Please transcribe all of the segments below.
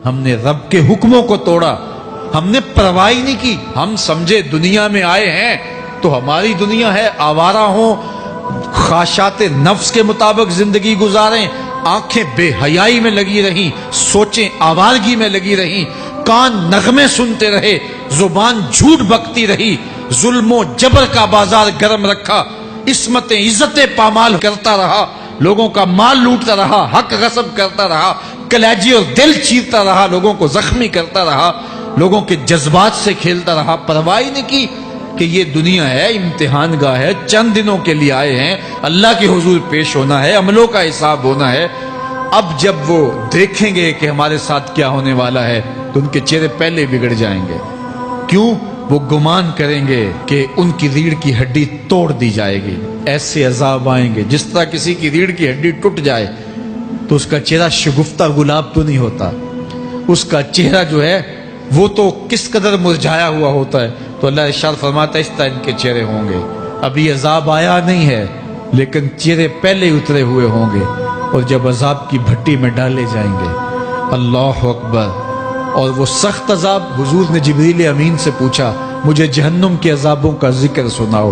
ہم نے رب کے حکموں کو توڑا، ہم نے پرواہ ہی نہیں کی۔ ہم سمجھے دنیا میں آئے ہیں تو ہماری دنیا ہے، آوارہ ہوں، خواہشات نفس کے مطابق زندگی گزاریں، آنکھیں بے حیائی میں لگی رہیں، سوچیں آوارگی میں لگی رہیں، کان نغمے سنتے رہے، زبان جھوٹ بکتی رہی، ظلم و جبر کا بازار گرم رکھا، عصمتیں عزتیں پامال کرتا رہا، لوگوں کا مال لوٹتا رہا، حق غصب کرتا رہا، کلیجی اور دل چیرتا رہا، لوگوں کو زخمی کرتا رہا، لوگوں کے جذبات سے کھیلتا رہا، پرواہ نہیں کی کہ یہ دنیا ہے، امتحان گاہ ہے، چند دنوں کے لیے آئے ہیں، اللہ کے حضور پیش ہونا ہے، عملوں کا حساب ہونا ہے۔ اب جب وہ دیکھیں گے کہ ہمارے ساتھ کیا ہونے والا ہے تو ان کے چہرے پہلے بگڑ جائیں گے۔ کیوں؟ وہ گمان کریں گے کہ ان کی ریڑھ کی ہڈی توڑ دی جائے گی، ایسے عذاب آئیں گے جس طرح کسی کی ریڑھ کی ہڈی ٹوٹ جائے تو اس کا چہرہ شگفتہ گلاب تو نہیں ہوتا، اس کا چہرہ جو ہے وہ تو کس قدر مرجھایا ہوا ہوتا ہے۔ تو اللہ ارشاد فرماتا ہے اس طرح ان کے چہرے ہوں گے۔ ابھی عذاب آیا نہیں ہے لیکن چہرے پہلے اترے ہوئے ہوں گے، اور جب عذاب کی بھٹی میں ڈالے جائیں گے، اللہ اکبر، اور وہ سخت عذاب، حضور نے جبریل امین سے پوچھا مجھے جہنم کے عذابوں کا ذکر سناؤ۔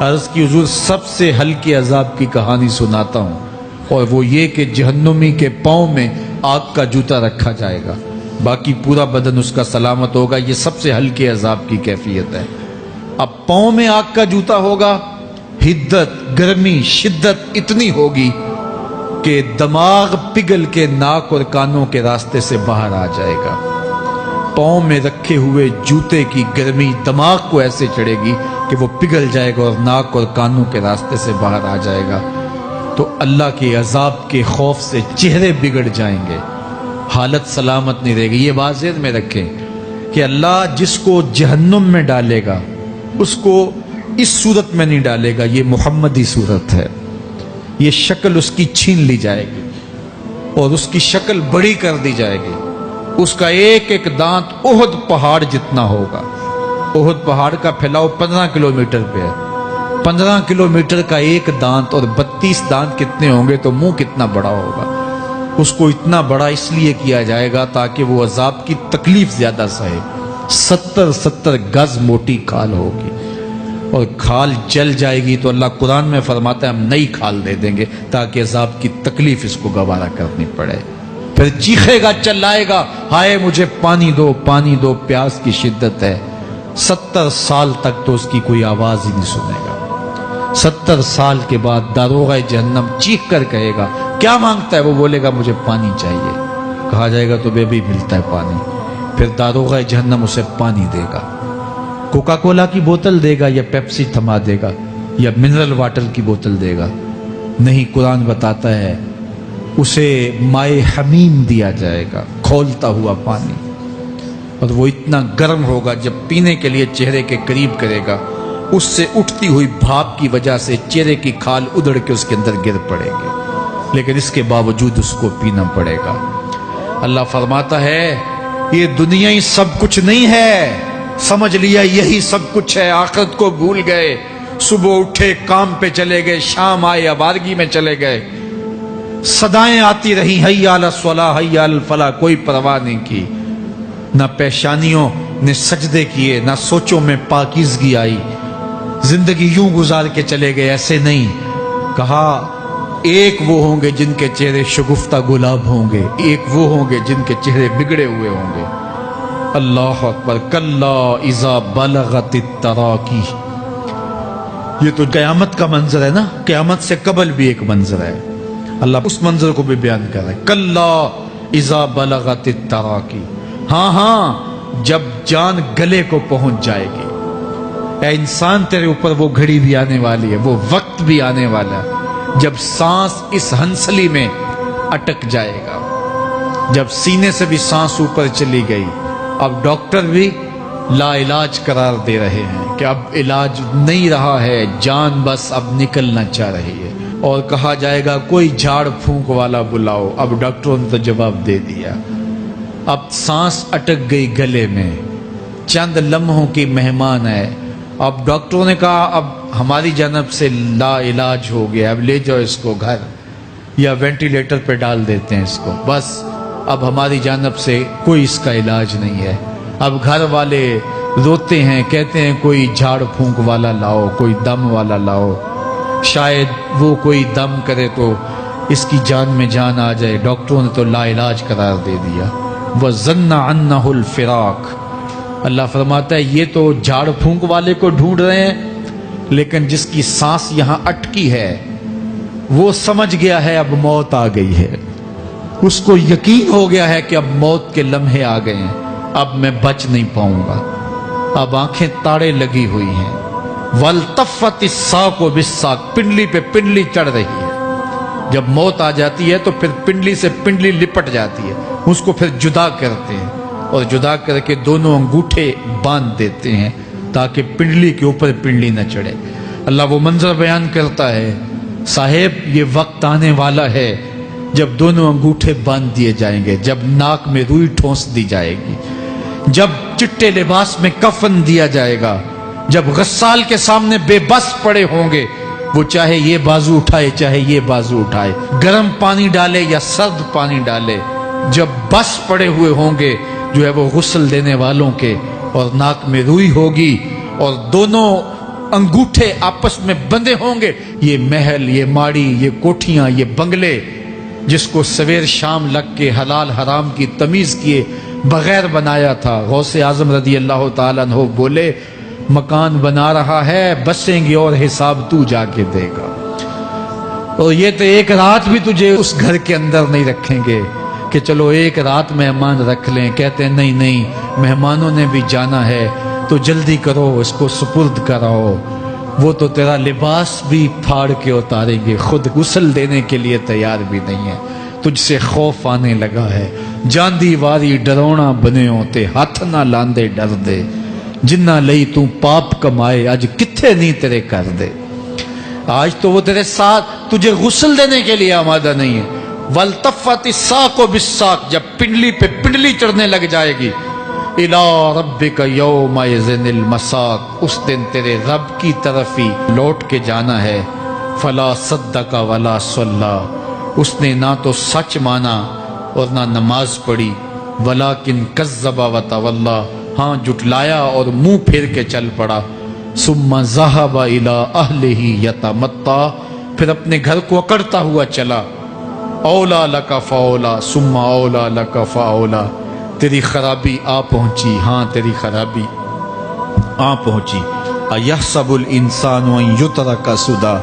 عرض کی حضور سب سے ہلکے عذاب کی کہانی سناتا ہوں، اور وہ یہ کہ جہنمی کے پاؤں میں آگ کا جوتا رکھا جائے گا، باقی پورا بدن اس کا سلامت ہوگا۔ یہ سب سے ہلکے عذاب کی کیفیت ہے۔ اب پاؤں میں آگ کا جوتا ہوگا، حدت، گرمی، شدت اتنی ہوگی کہ دماغ پگھل کے ناک اور کانوں کے راستے سے باہر آ جائے گا۔ پاؤں میں رکھے ہوئے جوتے کی گرمی دماغ کو ایسے چڑھے گی کہ وہ پگھل جائے گا اور ناک اور کانوں کے راستے سے باہر آ جائے گا۔ تو اللہ کے عذاب کے خوف سے چہرے بگڑ جائیں گے، حالت سلامت نہیں رہے گی۔ یہ بات ذہن میں رکھیں کہ اللہ جس کو جہنم میں ڈالے گا اس کو اس صورت میں نہیں ڈالے گا، یہ محمدی صورت ہے، یہ شکل اس کی چھین لی جائے گی اور اس کی شکل بڑی کر دی جائے گی۔ اس کا ایک ایک دانت احد پہاڑ جتنا ہوگا۔ احد پہاڑ کا پھیلاؤ 15 کلومیٹر پہ ہے، 15 کلومیٹر کا ایک دانت، اور 32 دانت کتنے ہوں گے تو منہ کتنا بڑا ہوگا۔ اس کو اتنا بڑا اس لیے کیا جائے گا تاکہ وہ عذاب کی تکلیف زیادہ سہے۔ 70 گز موٹی کھال ہوگی، اور کھال جل جائے گی تو اللہ قرآن میں فرماتا ہے ہم نئی کھال دے دیں گے تاکہ عذاب کی تکلیف اس کو گوارا کرنی پڑے۔ پھر چیخے گا، چلائے گا، ہائے مجھے پانی دو، پانی دو، پیاس کی شدت ہے۔ 70 سال تک تو اس کی کوئی آواز ہی نہیں سنے گا۔ 70 سال کے بعد داروغہ جہنم چیخ کر کہے گا کیا مانگتا ہے؟ وہ بولے گا مجھے پانی چاہیے۔ کہا جائے گا تو بے بھی ملتا ہے پانی۔ پھر داروغہ جہنم اسے پانی دے گا، کوکا کولا کی بوتل دے گا یا پیپسی تھما دے گا یا منرل واٹر کی بوتل دے گا؟ نہیں، قرآن بتاتا ہے اسے مائے حمیم دیا جائے گا، کھولتا ہوا پانی، اور وہ اتنا گرم ہوگا جب پینے کے لیے چہرے کے قریب کرے گا اس سے اٹھتی ہوئی بھاپ کی وجہ سے چہرے کی کھال ادھڑ کے اس کے اندر گر پڑے گی، لیکن اس کے باوجود اس کو پینا پڑے گا۔ اللہ فرماتا ہے یہ دنیا ہی سب کچھ نہیں ہے، سمجھ لیا یہی سب کچھ ہے، آخرت کو بھول گئے، صبح اٹھے کام پہ چلے گئے، شام آئے آوارگی میں چلے گئے، صدائیں آتی رہی حی علی الصلاۃ حی علی الفلاح، کوئی پرواہ نہیں کی، نہ پیشانیوں نے سجدے کیے، نہ سوچوں میں پاکیزگی آئی، زندگی یوں گزار کے چلے گئے۔ ایسے نہیں، کہا ایک وہ ہوں گے جن کے چہرے شگفتہ گلاب ہوں گے، ایک وہ ہوں گے جن کے چہرے بگڑے ہوئے ہوں گے۔ اللہ اکبر، کلا اذا بلغت التراقی، یہ تو قیامت کا منظر ہے نا، قیامت سے قبل بھی ایک منظر ہے، اللہ اس منظر کو بھی بیان کر رہا ہے، کلا اذا بلغت التراقی، ہاں جب جان گلے کو پہنچ جائے گی۔ اے انسان تیرے اوپر وہ گھڑی بھی آنے والی ہے، وہ وقت بھی آنے والا ہے جب سانس اس ہنسلی میں اٹک جائے گا، جب سینے سے بھی سانس اوپر چلی گئی، اب ڈاکٹر بھی لا علاج قرار دے رہے ہیں کہ اب علاج نہیں رہا ہے، جان بس اب نکلنا چاہ رہی ہے، اور کہا جائے گا کوئی جھاڑ پھونک والا بلاؤ۔ اب ڈاکٹروں نے تو جواب دے دیا، اب سانس اٹک گئی گلے میں، چند لمحوں کی مہمان ہے، اب ڈاکٹروں نے کہا اب ہماری جانب سے لا علاج ہو گیا، اب لے جاؤ اس کو گھر یا وینٹیلیٹر پہ ڈال دیتے ہیں اس کو، بس اب ہماری جانب سے کوئی اس کا علاج نہیں ہے. اب گھر والے روتے ہیں، کہتے ہیں کوئی جھاڑ پھونک والا لاؤ، کوئی دم والا لاؤ، شاید وہ کوئی دم کرے تو اس کی جان میں جان آ جائے. ڈاکٹروں نے تو لا علاج قرار دے دیا. وَظَنَّ عَنَّهُ الْفِرَاقِ. اللہ فرماتا ہے یہ تو جھاڑ پھونک والے کو ڈھونڈ رہے ہیں، لیکن جس کی سانس یہاں اٹکی ہے وہ سمجھ گیا ہے اب موت آ گئی ہے. اس کو یقین ہو گیا ہے کہ اب موت کے لمحے آ گئے ہیں، اب میں بچ نہیں پاؤں گا. اب آنکھیں تاڑے لگی ہوئی ہیں. وَالْتَفَّتِ السَّاقُ بِالسَّاقِ. پنڈلی پہ پنڈلی چڑھ رہی ہے. جب موت آ جاتی ہے تو پھر پنڈلی سے پنڈلی لپٹ جاتی ہے، اس کو پھر جدا کرتے ہیں اور جدا کر کے دونوں انگوٹھے باندھ دیتے ہیں تاکہ پنڈلی کے اوپر پنڈلی نہ چڑھے. اللہ وہ منظر بیان کرتا ہے، صاحب یہ وقت آنے والا ہے جب دونوں انگوٹھے باندھ دیے جائیں گے، جب ناک میں روئی ٹھونس دی جائے گی، جب چٹے لباس میں کفن دیا جائے گا، جب غسال کے سامنے بے بس پڑے ہوں گے، وہ چاہے یہ بازو اٹھائے چاہے یہ بازو اٹھائے، گرم پانی ڈالے یا سرد پانی ڈالے، جب بس پڑے ہوئے ہوں گے جو ہے وہ غسل دینے والوں کے، اور ناک میں روئی ہوگی اور دونوں انگوٹھے آپس میں بندھے ہوں گے. یہ محل، یہ ماڑی، یہ کوٹھیاں، یہ بنگلے جس کو سویر شام لگ کے حلال حرام کی تمیز کیے بغیر بنایا تھا. غوث اعظم رضی اللہ تعالیٰ عنہ بولے مکان بنا رہا ہے، بسیں گے اور حساب تو جا کے دے گا، اور یہ تو ایک رات بھی تجھے اس گھر کے اندر نہیں رکھیں گے کہ چلو ایک رات مہمان رکھ لیں. کہتے ہیں نہیں نہیں، مہمانوں نے بھی جانا ہے تو جلدی کرو، اس کو سپرد کراؤ. وہ تو تیرا لباس بھی پھاڑ کے اتاریں گے، خود غسل دینے کے لیے تیار بھی نہیں ہے. تجھ سے خوف آنے لگا ہے. جاندی واری ڈرونا بنے ہوتے، ہاتھ نہ لاندے ڈر دے، جنہ لئی تو پاپ کمائے اج کتھے نہیں تیرے کر دے. آج تو وہ تیرے ساتھ تجھے غسل دینے کے لیے آمادہ نہیں ہے. وَالْتَفَّتِ السَّاقُ بِالسَّاقِ. جب پنڈلی پہ پنڈلی چڑھنے لگ جائے گی. إِلَىٰ رَبِّكَ يَوْمَئِذٍ الْمَسَاقُ. اس دن تیرے رب کی طرف ہی لوٹ کے جانا ہے. فَلَا صَدَّقَ وَلَا صَلَّىٰ. اس نے نہ تو سچ مانا اور نہ نماز پڑھی. وَلَٰكِنْ كَذَّبَ وَتَوَلَّىٰ. ہاں جھٹلایا اور منہ پھیر کے چل پڑا. ثُمَّ ذَهَبَ إِلَىٰ أَهْلِهِ يَتَمَطَّىٰ. پھر اپنے گھر کو اکڑتا ہوا چلا. اولا لک فاولا ثم اولا لک فاولا. تیری خرابی آ پہنچی، ہاں تیری خرابی آ پہنچی. ایحسب الانسان ان یترک سدی.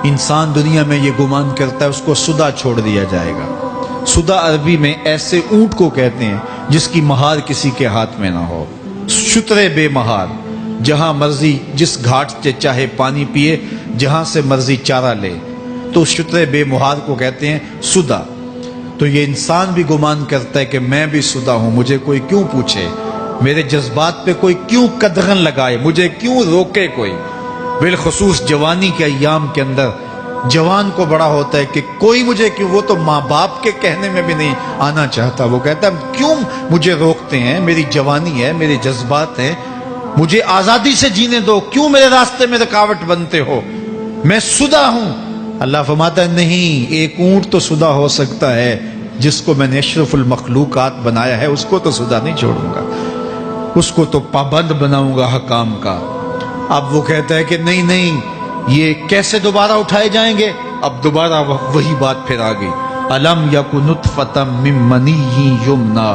انسان دنیا میں یہ گمان کرتا ہے اس کو سدا چھوڑ دیا جائے گا. سدا عربی میں ایسے اونٹ کو کہتے ہیں جس کی مہار کسی کے ہاتھ میں نہ ہو. شترے بے مہار، جہاں مرضی جس گھاٹ سے چاہے پانی پیے، جہاں سے مرضی چارہ لے، تو شترے بے مہار کو کہتے ہیں سدا. تو یہ انسان بھی گمان کرتا ہے کہ میں بھی سدا ہوں، مجھے کوئی کیوں پوچھے، میرے جذبات پہ کوئی کیوں قدغن لگائے، مجھے کیوں روکے کوئی. بالخصوص جوانی کے ایام کے اندر جوان کو بڑا ہوتا ہے کہ کوئی مجھے کیوں. وہ تو ماں باپ کے کہنے میں بھی نہیں آنا چاہتا. وہ کہتا ہے کیوں مجھے روکتے ہیں، میری جوانی ہے، میرے جذبات ہیں، مجھے آزادی سے جینے دو، کیوں میرے راستے میں رکاوٹ بنتے ہو، میں سدا ہوں. اللہ فرماتا ہے نہیں، ایک اونٹ تو سدا ہو سکتا ہے، جس کو میں نے اشرف المخلوقات بنایا ہے اس کو تو سدا نہیں چھوڑوں گا، اس کو تو پابند بناؤں گا حکام کا. اب وہ کہتا ہے کہ نہیں نہیں، یہ کیسے دوبارہ اٹھائے جائیں گے. اب دوبارہ وہی بات پھر آ گئی. الم یک نطفۃ من منی یمنا.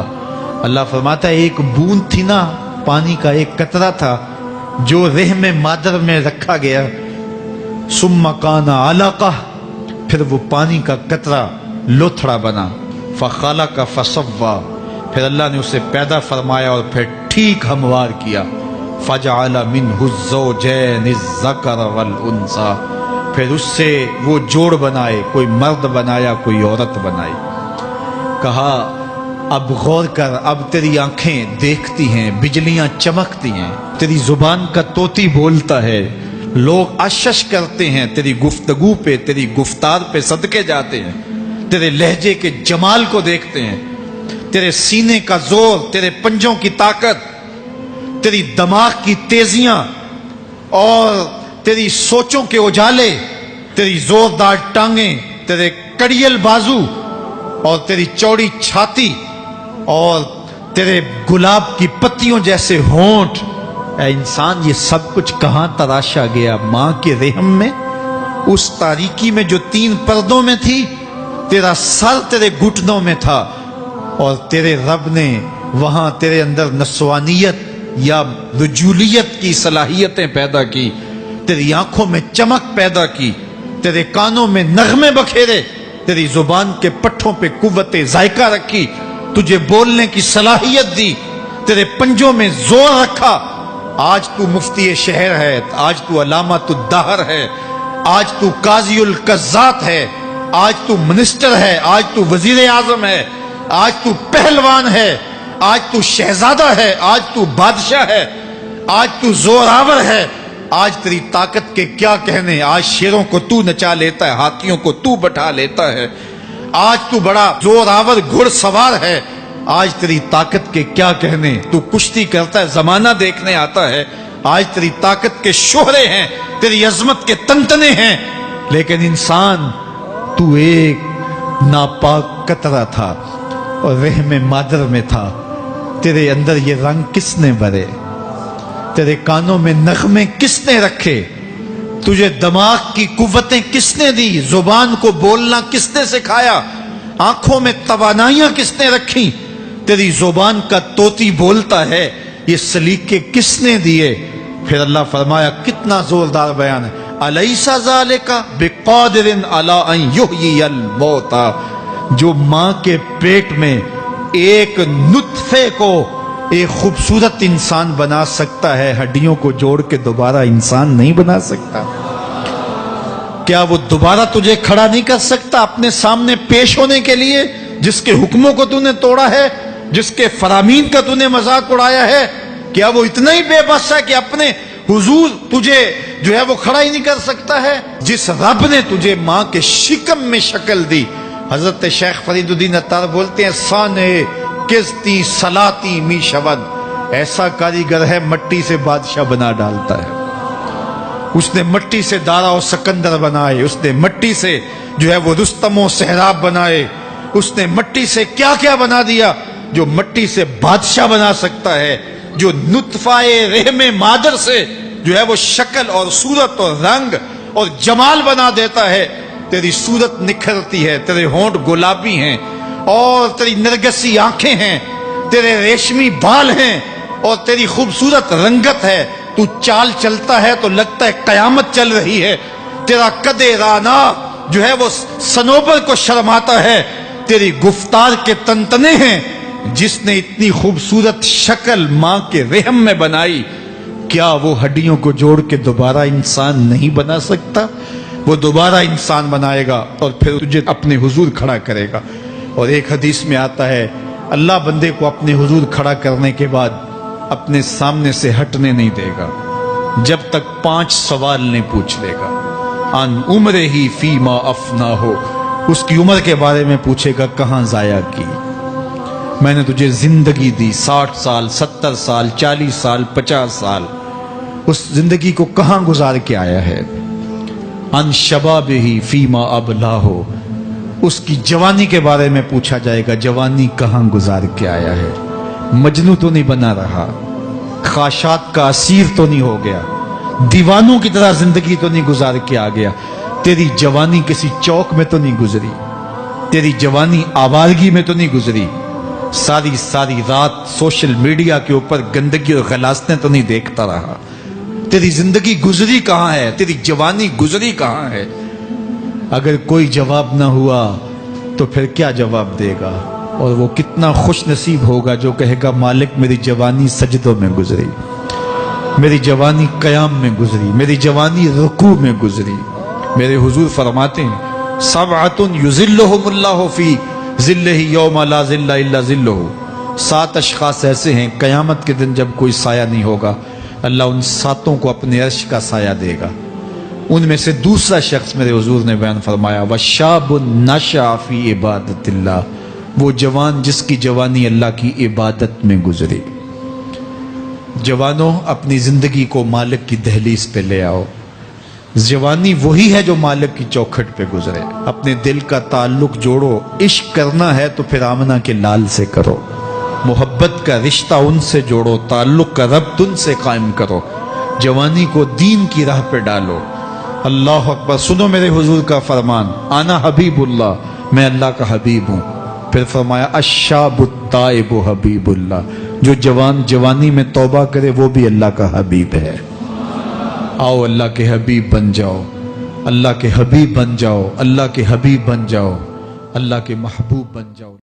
اللہ فرماتا ہے ایک بوند تھی نا، پانی کا ایک قطرہ تھا جو رحم مادر میں رکھا گیا. ثم کان علقہ، پھر وہ پانی کا قطرہ لوتھڑا بنا. فخلق فسوی، پھر اللہ نے اسے پیدا فرمایا اور پھر ٹھیک ہموار کیا. فجعل منہ الزوجین الذکر والانثی، پھر اس سے وہ جوڑ بنائے، کوئی مرد بنایا کوئی عورت بنائی. کہا اب غور کر، اب تیری آنکھیں دیکھتی ہیں، بجلیاں چمکتی ہیں، تیری زبان کا طوطی بولتا ہے، لوگ اشش کرتے ہیں تیری گفتگو پہ، تیری گفتار پہ صدقے جاتے ہیں، تیرے لہجے کے جمال کو دیکھتے ہیں، تیرے سینے کا زور، تیرے پنجوں کی طاقت، تیری دماغ کی تیزیاں اور تیری سوچوں کے اجالے، تیری زوردار ٹانگیں، تیرے کڑیل بازو اور تیری چوڑی چھاتی اور تیرے گلاب کی پتیوں جیسے ہونٹ، اے انسان یہ سب کچھ کہاں تراشا گیا؟ ماں کے رحم میں، اس تاریکی میں جو 3 پردوں میں تھی، تیرا سر تیرے گھٹنوں میں تھا، اور تیرے رب نے وہاں تیرے اندر نسوانیت یا رجولیت کی صلاحیتیں پیدا کی، تیری آنکھوں میں چمک پیدا کی، تیرے کانوں میں نغمے بکھیرے، تیری زبان کے پٹھوں پہ قوت ذائقہ رکھی، تجھے بولنے کی صلاحیت دی، تیرے پنجوں میں زور رکھا۔ آج تو مفتی شہر ہے، آج تو علامۃ الدہر ہے، آج تو قاضی القضات ہے، آج تو منسٹر ہے، آج تو وزیر اعظم ہے، آج تو پہلوان ہے، آج تو شہزادہ ہے، آج تو بادشاہ ہے، آج تو زوراور ہے، آج تیری طاقت کے کیا کہنے؟ آج شیروں کو تو نچا لیتا ہے، ہاتھیوں کو تو بٹھا لیتا ہے، آج تو بڑا زوراور گھڑ سوار ہے، آج تیری طاقت کے کیا کہنے؟ تو کشتی کرتا ہے، زمانہ دیکھنے آتا ہے، آج تیری طاقت کے شوہرے ہیں، تیری عظمت کے تنتنے ہیں، لیکن انسان تو ایک ناپاک قطرہ تھا اور رحم مادر میں تھا۔ تیرے اندر یہ رنگ کس نے بھرے؟ تیرے کانوں میں نغمے کس نے رکھے؟ تجھے دماغ کی قوتیں کس نے دی؟ زبان کو بولنا کس نے سکھایا؟ آنکھوں میں توانائیاں کس نے رکھی؟ تیری زبان کا طوطی بولتا ہے، یہ سلیقے کس نے دیے؟ پھر اللہ فرمایا، کتنا زوردار بیان ہے، الیس ذالک بقادر علی ان یحیی الموتى، جو ماں کے پیٹ میں ایک نطفے کو ایک خوبصورت انسان بنا سکتا ہے، ہڈیوں کو جوڑ کے دوبارہ انسان نہیں بنا سکتا؟ کیا وہ دوبارہ تجھے کھڑا نہیں کر سکتا اپنے سامنے پیش ہونے کے لیے؟ جس کے حکموں کو تو نے توڑا ہے، جس کے فرامین کا تو نے مذاق اڑایا ہے، کیا وہ اتنا ہی بے بس ہے کہ اپنے حضور تجھے جو ہے وہ کھڑا ہی نہیں کر سکتا ہے؟ جس رب نے تجھے ماں کے شکم میں شکل دی، حضرت شیخ فرید الدین عطار بولتے ہیں، سانے کستی سلاتی می شود، ایسا کاریگر ہے مٹی سے بادشاہ بنا ڈالتا ہے۔ اس نے مٹی سے دارا و سکندر بنائے، اس نے مٹی سے جو ہے وہ رستم و سہراب بنائے، اس نے مٹی سے کیا کیا بنا دیا جو مٹی سے بادشاہ بنا سکتا ہے، جو نطفہ رحم مادر سے جو ہے وہ شکل اور صورت اور رنگ اور جمال بنا دیتا ہے۔ تیری صورت نکھرتی ہے، تیرے ہونٹ گلابی ہیں اور تیری نرگسی آنکھیں ہیں، تیرے ریشمی بال ہیں اور تیری خوبصورت رنگت ہے، تو چال چلتا ہے تو لگتا ہے قیامت چل رہی ہے، تیرا قد رانا جو ہے وہ صنوبر کو شرماتا ہے، تیری گفتار کے تنتنے ہیں۔ جس نے اتنی خوبصورت شکل ماں کے رحم میں بنائی، کیا وہ ہڈیوں کو جوڑ کے دوبارہ انسان نہیں بنا سکتا؟ وہ دوبارہ انسان بنائے گا اور پھر تجھے اپنے حضور کھڑا کرے گا۔ اور ایک حدیث میں آتا ہے، اللہ بندے کو اپنے حضور کھڑا کرنے کے بعد اپنے سامنے سے ہٹنے نہیں دے گا جب تک 5 سوال نہیں پوچھ لے گا۔ ان عمرہ ہی فیما افنا ہو، اس کی عمر کے بارے میں پوچھے گا، کہاں ضائع کی؟ میں نے تجھے زندگی دی، 60 سال 70 سال 40 سال 50 سال، اس زندگی کو کہاں گزار کے آیا ہے؟ ان شباب ہی فیما ابلا ہو، اس کی جوانی کے بارے میں پوچھا جائے گا، جوانی کہاں گزار کے آیا ہے؟ مجنوں تو نہیں بنا رہا، خواہشات کا اسیر تو نہیں ہو گیا، دیوانوں کی طرح زندگی تو نہیں گزار کے آ گیا؟ تیری جوانی کسی چوک میں تو نہیں گزری، تیری جوانی آوارگی میں تو نہیں گزری، ساری رات سوشل میڈیا کے اوپر گندگی اور غلاظتیں تو نہیں دیکھتا رہا؟ تیری زندگی گزری کہاں ہے؟ تیری جوانی گزری کہاں ہے؟ اگر کوئی جواب نہ ہوا تو پھر کیا جواب دے گا؟ اور وہ کتنا خوش نصیب ہوگا جو کہے گا، مالک میری جوانی سجدوں میں گزری، میری جوانی قیام میں گزری، میری جوانی رکوع میں گزری۔ میرے حضور فرماتے ہیں، سبعۃ یظلھم اللہ فی ظلہ یوم لا ظل الا ظلہ، 7 اشخاص ایسے ہیں قیامت کے دن جب کوئی سایہ نہیں ہوگا، اللہ ان 7 کو اپنے عرش کا سایہ دے گا۔ ان میں سے دوسرا شخص میرے حضور نے بیان فرمایا، وشاب نشأ فی عبادت اللہ، وہ جوان جس کی جوانی اللہ کی عبادت میں گزری۔ جوانوں، اپنی زندگی کو مالک کی دہلیز پہ لے آؤ۔ جوانی وہی ہے جو مالک کی چوکھٹ پہ گزرے۔ اپنے دل کا تعلق جوڑو، عشق کرنا ہے تو پھر آمنہ کے لال سے کرو۔ محبت کا رشتہ ان سے جوڑو، تعلق کا ربط ان سے قائم کرو، جوانی کو دین کی راہ پہ ڈالو۔ اللہ اکبر۔ سنو میرے حضور کا فرمان، انا حبیب اللہ، میں اللہ کا حبیب ہوں۔ پھر فرمایا الشاب التائب حبیب اللہ، جو جوان جوانی میں توبہ کرے وہ بھی اللہ کا حبیب ہے۔ آؤ اللہ کے حبیب بن جاؤ، اللہ کے حبیب بن جاؤ، اللہ کے حبیب بن جاؤ، اللہ کے محبوب بن جاؤ۔